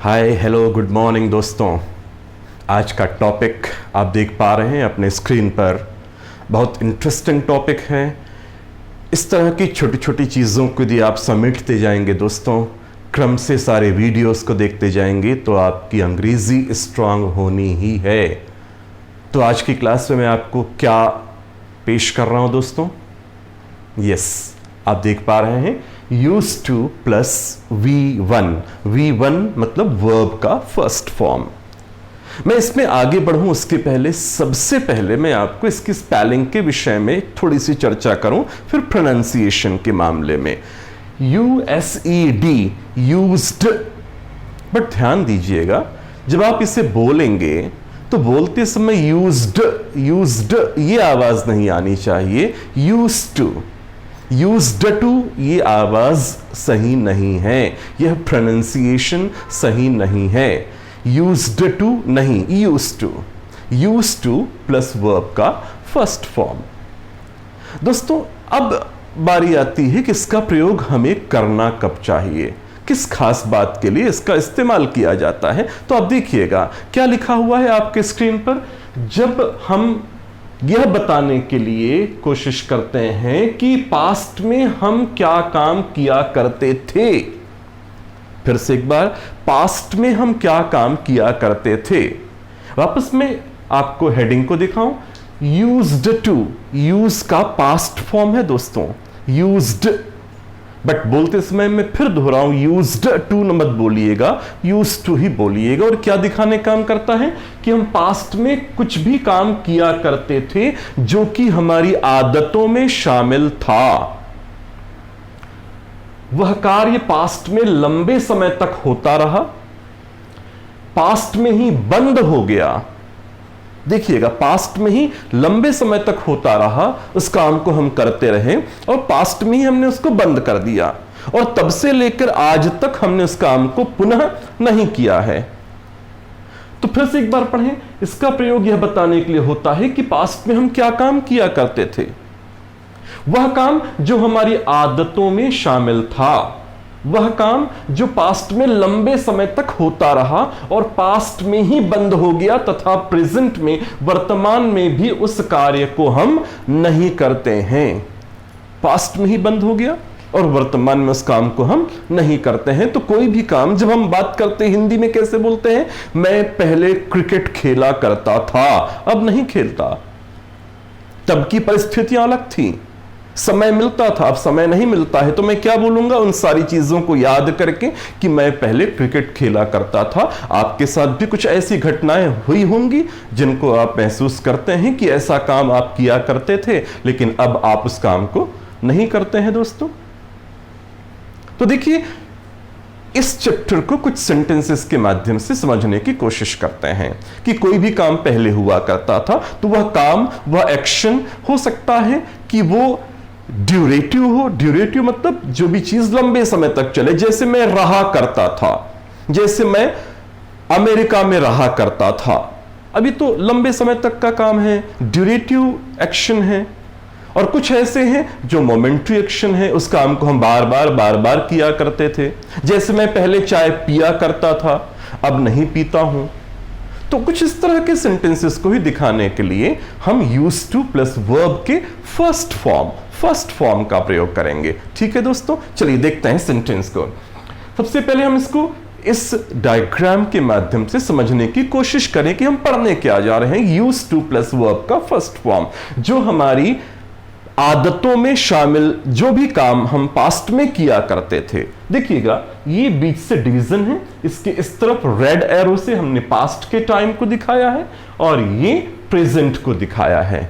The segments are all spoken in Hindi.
हाय हेलो गुड मॉर्निंग दोस्तों। आज का टॉपिक आप देख पा रहे हैं अपने स्क्रीन पर। बहुत इंटरेस्टिंग टॉपिक है। इस तरह की छोटी छोटी चीज़ों को यदि आप समेटते जाएंगे दोस्तों, क्रम से सारे वीडियोस को देखते जाएंगे तो आपकी अंग्रेज़ी स्ट्रांग होनी ही है। तो आज की क्लास में मैं आपको क्या पेश कर रहा हूं दोस्तों? यस, आप देख पा रहे हैं used to plus V1। V1 मतलब वर्ब का फर्स्ट फॉर्म। मैं इसमें आगे बढ़ूं उसके पहले सबसे पहले मैं आपको इसकी स्पेलिंग के विषय में थोड़ी सी चर्चा करूं, फिर प्रोनाउंसिएशन के मामले में। USED यूज्ड, बट ध्यान दीजिएगा जब आप इसे बोलेंगे तो बोलते समय यूज्ड ये आवाज नहीं आनी चाहिए। यूज्ड टू ये आवाज सही नहीं है, यह प्रोनाउंसिएशन सही नहीं है। यूज्ड टू नहीं, यूज्ड टू प्लस वर्ब का फर्स्ट फॉर्म। दोस्तों अब बारी आती है कि इसका प्रयोग हमें करना कब चाहिए, किस खास बात के लिए इसका इस्तेमाल किया जाता है। तो आप देखिएगा क्या लिखा हुआ है आपके स्क्रीन पर। जब हम यह बताने के लिए कोशिश करते हैं कि पास्ट में हम क्या काम किया करते थे, फिर से एक बार, पास्ट में हम क्या काम किया करते थे। वापस में आपको हेडिंग को दिखाऊं। यूज्ड टू, यूज का पास्ट फॉर्म है दोस्तों, यूज्ड, बट बोलते समय मैं फिर दोहराऊं, यूज्ड टू न मत बोलिएगा, यूज्ड टू ही बोलिएगा। और क्या दिखाने काम करता है कि हम पास्ट में कुछ भी काम किया करते थे जो कि हमारी आदतों में शामिल था। वह कार्य पास्ट में लंबे समय तक होता रहा, पास्ट में ही बंद हो गया। देखिएगा, पास्ट में ही लंबे समय तक होता रहा, उस काम को हम करते रहे और पास्ट में ही हमने उसको बंद कर दिया और तब से लेकर आज तक हमने उस काम को पुनः नहीं किया है। तो फिर से एक बार पढ़ें। इसका प्रयोग यह बताने के लिए होता है कि पास्ट में हम क्या काम किया करते थे। वह काम जो हमारी आदतों में शामिल था, वह काम जो पास्ट में लंबे समय तक होता रहा और पास्ट में ही बंद हो गया तथा प्रेजेंट में, वर्तमान में भी उस कार्य को हम नहीं करते हैं। पास्ट में ही बंद हो गया और वर्तमान में उस काम को हम नहीं करते हैं। तो कोई भी काम जब हम बात करते हैं हिंदी में कैसे बोलते हैं? मैं पहले क्रिकेट खेला करता था, अब नहीं खेलता। तब की परिस्थितियां अलग थी, समय मिलता था, अब समय नहीं मिलता है। तो मैं क्या बोलूंगा? उन सारी चीजों को याद करके कि मैं पहले क्रिकेट खेला करता था। आपके साथ भी कुछ ऐसी घटनाएं हुई होंगी जिनको आप महसूस करते हैं कि ऐसा काम आप किया करते थे लेकिन अब आप उस काम को नहीं करते हैं दोस्तों। तो देखिए, इस चैप्टर को कुछ सेंटेंसेस के माध्यम से समझने की कोशिश करते हैं कि कोई भी काम पहले हुआ करता था तो वह काम, वह एक्शन हो सकता है कि वो ड्यूरेटिव हो। ड्यूरेटिव मतलब जो भी चीज लंबे समय तक चले। जैसे मैं रहा करता था, जैसे मैं अमेरिका में रहा करता था, अभी तो लंबे समय तक का काम है, ड्यूरेटिव एक्शन है। और कुछ ऐसे हैं जो मोमेंट्री एक्शन है, उस काम को हम बार बार किया करते थे। जैसे मैं पहले चाय पिया करता था, अब नहीं पीता हूं। तो कुछ इस तरह के सेंटेंसेस को ही दिखाने के लिए हम यूज्ड टू प्लस वर्ब के फर्स्ट फॉर्म का प्रयोग करेंगे। ठीक है दोस्तों, चलिए देखते हैं सेंटेंस को। सबसे पहले हम इसको इस डायग्राम के माध्यम से समझने की कोशिश करें कि हम पढ़ने क्या जा रहे हैं। यूज्ड टू प्लस वर्ब का फर्स्ट फॉर्म, जो हमारी आदतों में शामिल जो भी काम हम पास्ट में किया करते थे। देखिएगा, ये बीच से डिवीजन है, इसके इस तरफ रेड एरो से हमने पास्ट के टाइम को दिखाया है और ये प्रेजेंट को दिखाया है।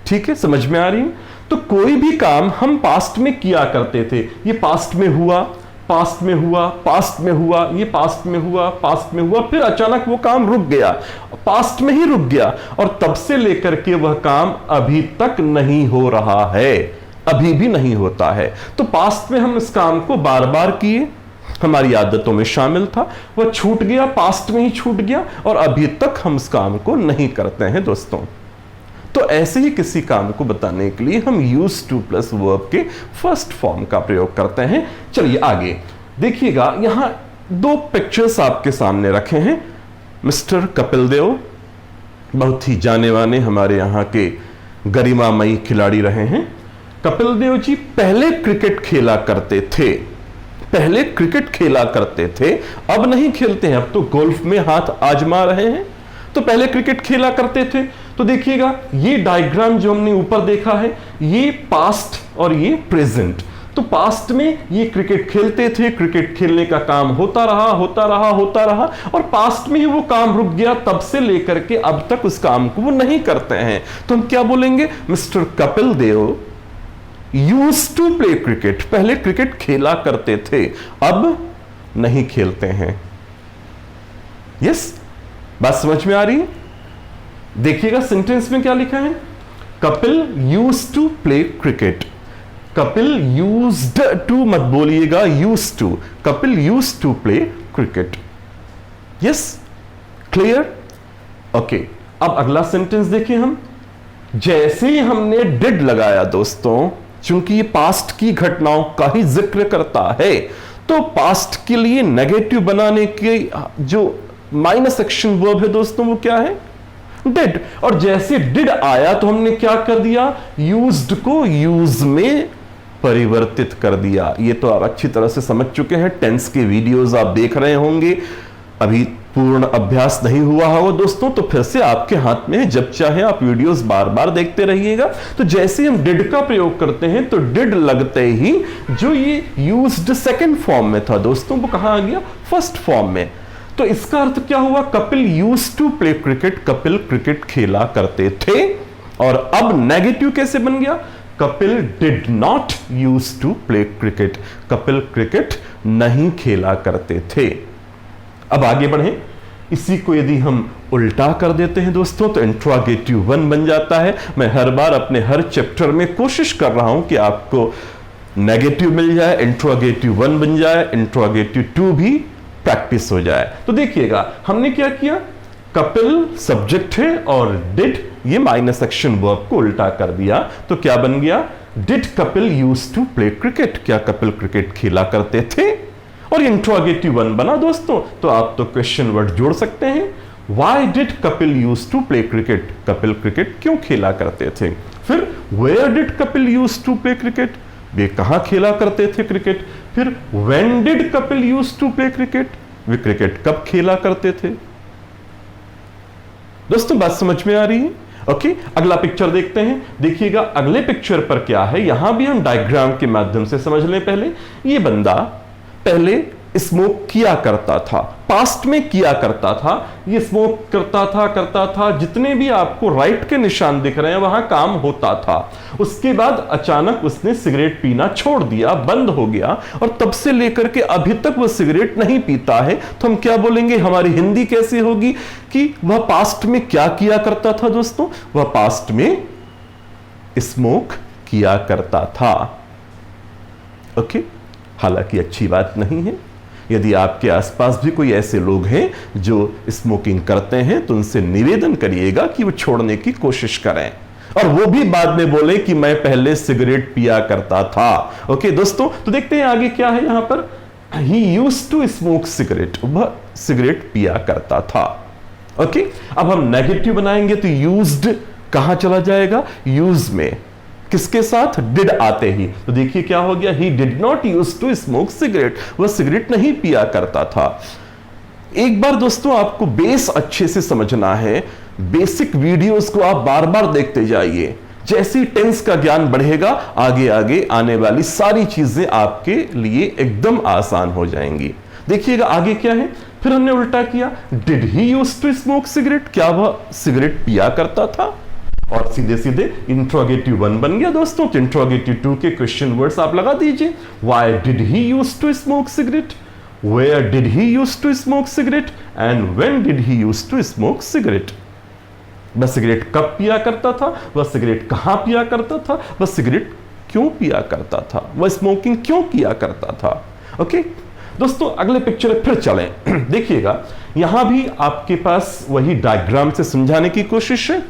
ठीक है, समझ में आ रही है? तो कोई भी काम हम पास्ट में किया करते थे, ये पास्ट में हुआ, पास्ट में हुआ, पास्ट में हुआ, ये पास्ट में हुआ, पास्ट में हुआ, फिर अचानक वो काम रुक गया, पास्ट में ही रुक गया और तब से लेकर के वह काम अभी तक नहीं हो रहा है, अभी भी नहीं होता है। तो पास्ट में हम इस काम को बार बार किए, हमारी आदतों में शामिल था, वह छूट गया, पास्ट में ही छूट गया और अभी तक हम इस काम को नहीं करते हैं दोस्तों। तो ऐसे ही किसी काम को बताने के लिए हम यूज्ड टू प्लस वर्ब के फर्स्ट फॉर्म का प्रयोग करते हैं। चलिए आगे देखिएगा, यहां दो पिक्चर्स आपके सामने रखे हैं। मिस्टर कपिल देव बहुत ही जाने माने हमारे यहां के गरिमामयी खिलाड़ी रहे हैं। कपिल देव जी पहले क्रिकेट खेला करते थे, पहले क्रिकेट खेला करते थे, अब नहीं खेलते हैं, अब तो गोल्फ में हाथ आजमा रहे हैं। तो पहले क्रिकेट खेला करते थे। तो देखिएगा ये डायग्राम जो हमने ऊपर देखा है, ये पास्ट और ये प्रेजेंट। तो पास्ट में ये क्रिकेट खेलते थे, क्रिकेट खेलने का काम होता रहा होता रहा होता रहा, और पास्ट में ही वो काम रुक गया, तब से लेकर के अब तक उस काम को वो नहीं करते हैं। तो हम क्या बोलेंगे? Mister Kapil Dev used to play cricket, पहले क्रिकेट खेला करते थे, अब नहीं खेलते हैं। यस, बात समझ में आ रही है? देखिएगा सेंटेंस में क्या लिखा है, Kapil used to play cricket. Kapil used to मत बोलिएगा, used to. Kapil used to play cricket. Yes, clear? Okay, अब अगला सेंटेंस देखिए हम। जैसे ही हमने डिड लगाया दोस्तों, चूंकि ये पास्ट की घटनाओं का ही जिक्र करता है, तो पास्ट के लिए नेगेटिव बनाने के जो माइनस एक्शन वर्ब है दोस्तों, वो क्या है? डिड। और जैसे डिड आया तो हमने क्या कर दिया? यूज्ड को यूज में परिवर्तित कर दिया। ये तो आप अच्छी तरह से समझ चुके हैं, टेंस के वीडियोस आप देख रहे होंगे। अभी पूर्ण अभ्यास नहीं हुआ होगा दोस्तों, तो फिर से आपके हाथ में है, जब चाहे आप वीडियोस बार बार देखते रहिएगा। तो जैसे हम डिड का प्रयोग करते हैं, तो डिड लगते ही जो ये यूज्ड सेकंड फॉर्म में था दोस्तों, वो कहां आ गया? फर्स्ट फॉर्म में। तो इसका अर्थ क्या हुआ? Kapil used to play cricket, Kapil cricket खेला करते थे। और अब नेगेटिव कैसे बन गया? Kapil did not use to play cricket, Kapil cricket नहीं खेला करते थे। अब आगे बढ़े, इसी को यदि हम उल्टा कर देते हैं दोस्तों, तो इंट्रोगेटिव 1 बन जाता है। मैं हर बार अपने हर चैप्टर में कोशिश कर रहा हूं कि आपको नेगेटिव मिल जाए, इंट्रोगेटिव 1 बन जाए, इंट्रोगेटिव 2 भी प्रैक्टिस हो जाए। तो देखिएगा हमने क्या किया, कपिल सब्जेक्ट है और डिड ये माइनस एक्शन वर्ब को उल्टा कर दिया। तो क्या बन गया? Did Kapil use to play cricket, क्या कपिल क्रिकेट खेला करते थे? और इंट्रोगेटिव 1 बना दोस्तों, तो आप तो क्वेश्चन वर्ड जोड़ सकते हैं। Why did Kapil use to play cricket, Kapil cricket क्यों खेला करते थे? फिर where did Kapil use to play cricket, वे कहां खेला करते थे क्रिकेट? फिर when did Kapil use to play cricket, वे क्रिकेट कब खेला करते थे? दोस्तों बात समझ में आ रही है? ओके, अगला पिक्चर देखते हैं। देखिएगा अगले पिक्चर पर क्या है, यहां भी हम डायग्राम के माध्यम से समझ लें। पहले ये बंदा पहले स्मोक किया करता था, पास्ट में किया करता था, ये स्मोक करता था, जितने भी आपको राइट के निशान दिख रहे हैं वहां काम होता था। उसके बाद अचानक उसने सिगरेट पीना छोड़ दिया, बंद हो गया, और तब से लेकर के अभी तक वो सिगरेट नहीं पीता है। तो हम क्या बोलेंगे, हमारी हिंदी कैसे होगी कि वह पास्ट में क्या किया करता था दोस्तों? वह पास्ट में स्मोक किया करता था। ओके, हालांकि अच्छी बात नहीं है। यदि आपके आसपास भी कोई ऐसे लोग हैं जो स्मोकिंग करते हैं, तो उनसे निवेदन करिएगा कि वो छोड़ने की कोशिश करें, और वो भी बाद में बोले कि मैं पहले सिगरेट पिया करता था। ओके दोस्तों, तो देखते हैं आगे क्या है। यहां पर he used to smoke cigarette, वह सिगरेट पिया करता था। ओके, अब हम नेगेटिव बनाएंगे तो यूज्ड कहां चला जाएगा? यूज में, किसके साथ? डिड आते ही। तो देखिए क्या हो गया, he did not use to smoke cigarette, वह सिगरेट नहीं पिया करता था। एक बार दोस्तों आपको बेस अच्छे से समझना है, बेसिक वीडियोस को आप बार बार देखते जाइए। जैसे टेंस का ज्ञान बढ़ेगा, आगे आगे आने वाली सारी चीजें आपके लिए एकदम आसान हो जाएंगी। देखिएगा आगे क्या है, फिर हमने उल्टा किया, did he use to smoke cigarette, क्या वह सिगरेट पिया करता था? और सीधे सीधे इंट्रोगेटिव 1 बन गया दोस्तों। तो इंट्रोगेटिव 2 के क्वेश्चन वर्ड्स आप लगा दीजिए। Why did he use to smoke cigarette, where did he use to smoke cigarette, and when did he use to smoke cigarette. वह सिगरेट कब पिया करता था, वह सिगरेट कहां पिया करता था, वह सिगरेट क्यों पिया करता था, वह स्मोकिंग क्यों किया करता था। ओके दोस्तों, अगले पिक्चर फिर चलें। देखिएगा यहां भी आपके पास वही डायग्राम से समझाने की कोशिश है।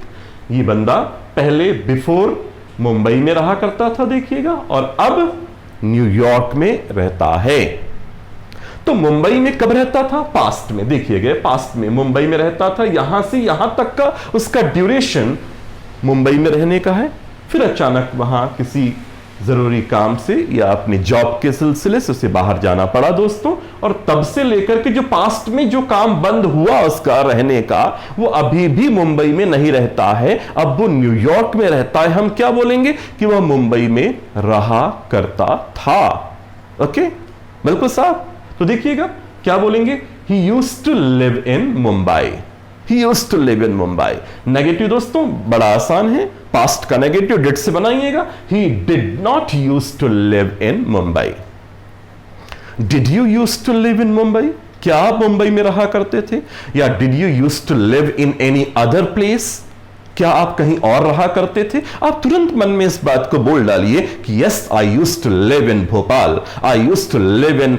ये बंदा पहले बिफोर मुंबई में रहा करता था, देखिएगा, और अब न्यूयॉर्क में रहता है। तो तो मुंबई में कब रहता था? पास्ट में। देखिएगा पास्ट में मुंबई में रहता था, यहां से यहां तक का उसका ड्यूरेशन मुंबई में रहने का है। फिर अचानक वहां किसी जरूरी काम से या अपनी जॉब के सिलसिले से उसे बाहर जाना पड़ा दोस्तों, और तब से लेकर के जो पास्ट में जो काम बंद हुआ उसका रहने का, वो अभी भी मुंबई में नहीं रहता है, अब वो न्यूयॉर्क में रहता है। हम क्या बोलेंगे कि वह मुंबई में रहा करता था। ओके, बिल्कुल साहब। तो देखिएगा क्या बोलेंगे, he used to live in Mumbai. He used to live in Mumbai। Negative दोस्तों बड़ा आसान है, पास्ट का नेगेटिव डिड से बनाइएगा। He did not used to live in Mumbai। Did you used to live in Mumbai? क्या आप मुंबई में रहा करते थे? या did you used to live in any other place? क्या आप कहीं और रहा करते थे? आप तुरंत मन में इस बात को बोल डालिए कि yes, I used to live in Bhopal, I used to live in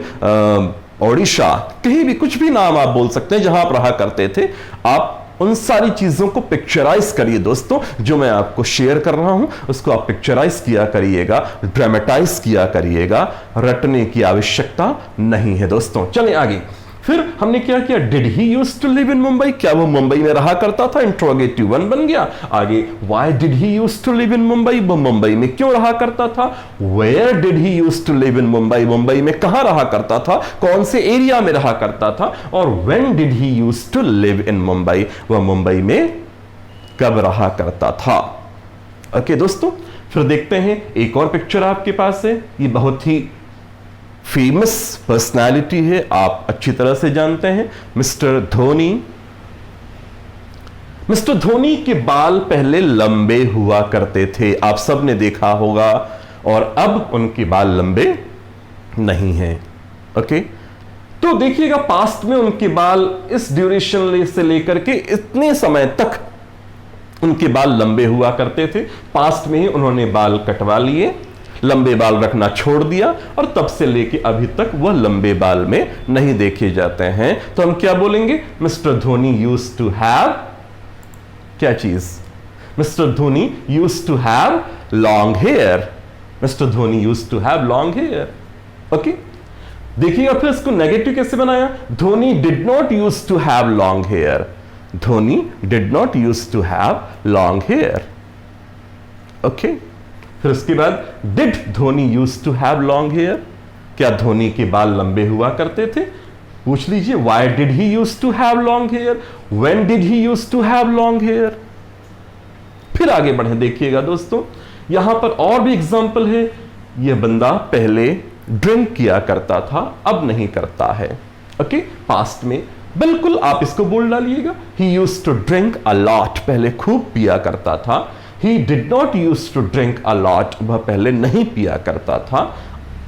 Odisha, कहीं भी कुछ भी नाम आप बोल सकते हैं जहां आप रहा करते थे। आप उन सारी चीजों को पिक्चराइज करिए दोस्तों, जो मैं आपको शेयर कर रहा हूं उसको आप पिक्चराइज किया करिएगा, ड्रामेटाइज किया करिएगा, रटने की आवश्यकता नहीं है दोस्तों। चलिए आगे। फिर हमने क्या किया, did he use to live in Mumbai, क्या वो मुंबई में रहा करता था? इंट्रोगेटिव 1 बन गया। आगे, why did he use to live in Mumbai, वो मुंबई में क्यों रहा करता था? Where did he use to live in Mumbai, Mumbai में कहां रहा करता था, कौन से एरिया में रहा करता था? और when did he use to live in Mumbai, वह मुंबई में कब रहा करता था? ओके दोस्तों, फिर देखते हैं एक और पिक्चर आपके पास है। ये बहुत ही फेमस पर्सनालिटी है, आप अच्छी तरह से जानते हैं, मिस्टर धोनी। मिस्टर धोनी के बाल पहले लंबे हुआ करते थे, आप सब ने देखा होगा, और अब उनके बाल लंबे नहीं हैं। ओके, तो देखिएगा पास्ट में उनके बाल इस ड्यूरेशन से लेकर के इतने समय तक उनके बाल लंबे हुआ करते थे। पास्ट में ही उन्होंने बाल कटवा लिए, लंबे बाल रखना छोड़ दिया, और तब से लेके अभी तक वह लंबे बाल में नहीं देखे जाते हैं। तो हम क्या बोलेंगे, mister Dhoni used to have क्या चीज, mister Dhoni used to have long hair. Mister Dhoni used to have long hair. Okay, देखिएगा फिर इसको नेगेटिव कैसे बनाया, Dhoni did not use to have long hair. Dhoni did not use to have long hair. Okay, फिर उसके बाद, did Dhoni use to have long hair, क्या धोनी के बाल लंबे हुआ करते थे? पूछ लीजिए, why did he use to have long hair, when did he use to have long hair. फिर आगे बढ़े, देखिएगा दोस्तों यहां पर और भी एग्जांपल है। यह बंदा पहले ड्रिंक किया करता था, अब नहीं करता है। ओके, पास्ट में बिल्कुल आप इसको बोल डालिएगा, he used to drink a lot, पहले खूब पिया करता था। He did not used to drink a lot, वह पहले नहीं पिया करता था।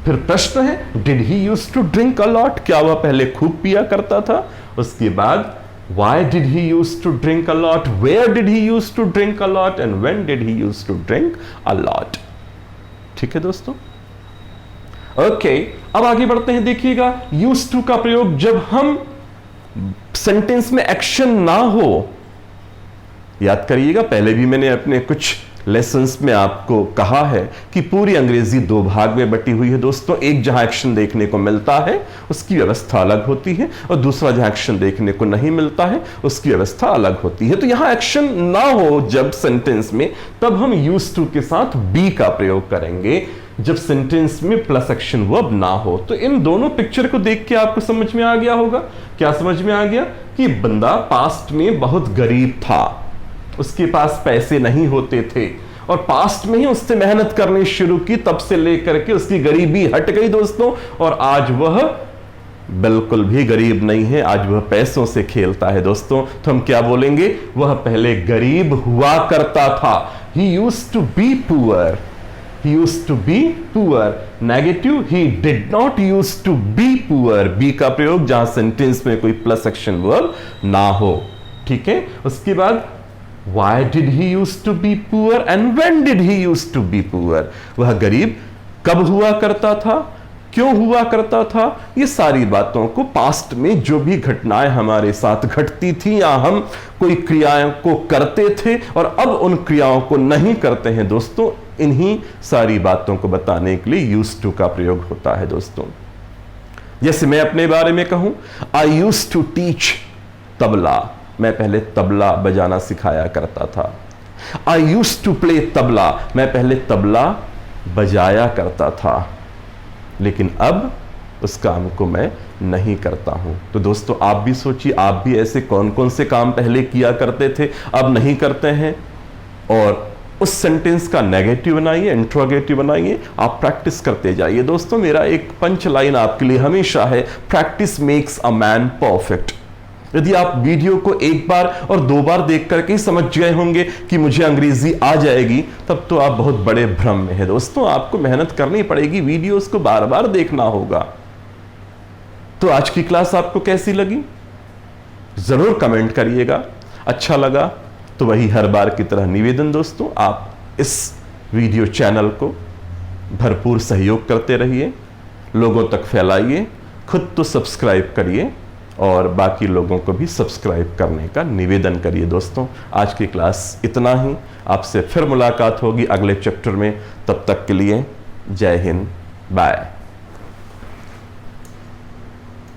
फिर प्रश्न है, did he used to drink a lot, क्या वह पहले खूब पिया करता था? उसके बाद, why did he used to drink a lot, where did he used to drink a lot, and when did he used to drink a lot। ठीक है दोस्तों, ओके, अब आगे बढ़ते हैं। देखिएगा used to का प्रयोग जब हम सेंटेंस में एक्शन ना हो, याद करिएगा पहले भी मैंने अपने कुछ लेसन्स में आपको कहा है कि पूरी अंग्रेजी 2 भाग में बटी हुई है दोस्तों। एक जहां एक्शन देखने को मिलता है उसकी व्यवस्था अलग होती है, और दूसरा जहां एक्शन देखने को नहीं मिलता है उसकी व्यवस्था अलग होती है। तो यहां एक्शन ना हो जब सेंटेंस में, तब हम यूज्ड टू के साथ बी का प्रयोग करेंगे, जब सेंटेंस में प्लस एक्शन वर्ब ना हो। तो इन दोनों पिक्चर को देख के आपको समझ में आ गया होगा, क्या समझ में आ गया, कि बंदा पास्ट में बहुत गरीब था, उसके पास पैसे नहीं होते थे, और पास्ट में ही उससे मेहनत करनी शुरू की, तब से लेकर के उसकी गरीबी हट गई दोस्तों, और आज वह बिल्कुल भी गरीब नहीं है, आज वह पैसों से खेलता है दोस्तों। तो हम क्या बोलेंगे, वह पहले गरीब हुआ करता था। He used to be poor, he used to be poor। नेगेटिव, he did not used to be poor, B का प्रयोग जहां सेंटेंस में कोई प्लस एक्शन वर्ब ना हो। ठीक है, उसके बाद, Why did he used to be poor and when did he used to be poor? वह गरीब कब हुआ करता था, क्यों हुआ करता था? ये सारी बातों को पास्ट में जो भी घटनाएं हमारे साथ घटती थी या हम कोई क्रियाओं को करते थे और अब उन क्रियाओं को नहीं करते हैं दोस्तों, इन्हीं सारी बातों को बताने के लिए used to का प्रयोग होता है दोस्तों। जैसे मैं अपने बारे में कहूं, I used to teach tabla, मैं पहले तबला बजाना सिखाया करता था। I used to play tabla, मैं पहले तबला बजाया करता था, लेकिन अब उस काम को मैं नहीं करता हूं। तो दोस्तों आप भी सोचिए, आप भी ऐसे कौन कौन से काम पहले किया करते थे अब नहीं करते हैं, और उस सेंटेंस का नेगेटिव बनाइए, इंट्रोगेटिव बनाइए, आप प्रैक्टिस करते जाइए। दोस्तों मेरा एक पंच लाइन आपके लिए हमेशा है, practice makes a man perfect. यदि आप वीडियो को एक बार और दो बार देख करके ही समझ गए होंगे कि मुझे अंग्रेजी आ जाएगी, तब तो आप बहुत बड़े भ्रम में हैं। दोस्तों आपको मेहनत करनी पड़ेगी, वीडियोस को बार बार देखना होगा। तो आज की क्लास आपको कैसी लगी जरूर कमेंट करिएगा। अच्छा लगा तो वही हर बार की तरह निवेदन दोस्तों, आप इस वीडियो चैनल को भरपूर सहयोग करते रहिए, लोगों तक फैलाइए, खुद तो सब्सक्राइब करिए और बाकी लोगों को भी सब्सक्राइब करने का निवेदन करिए। दोस्तों आज की क्लास इतना ही, आपसे फिर मुलाकात होगी अगले चैप्टर में। तब तक के लिए जय हिंद, बाय।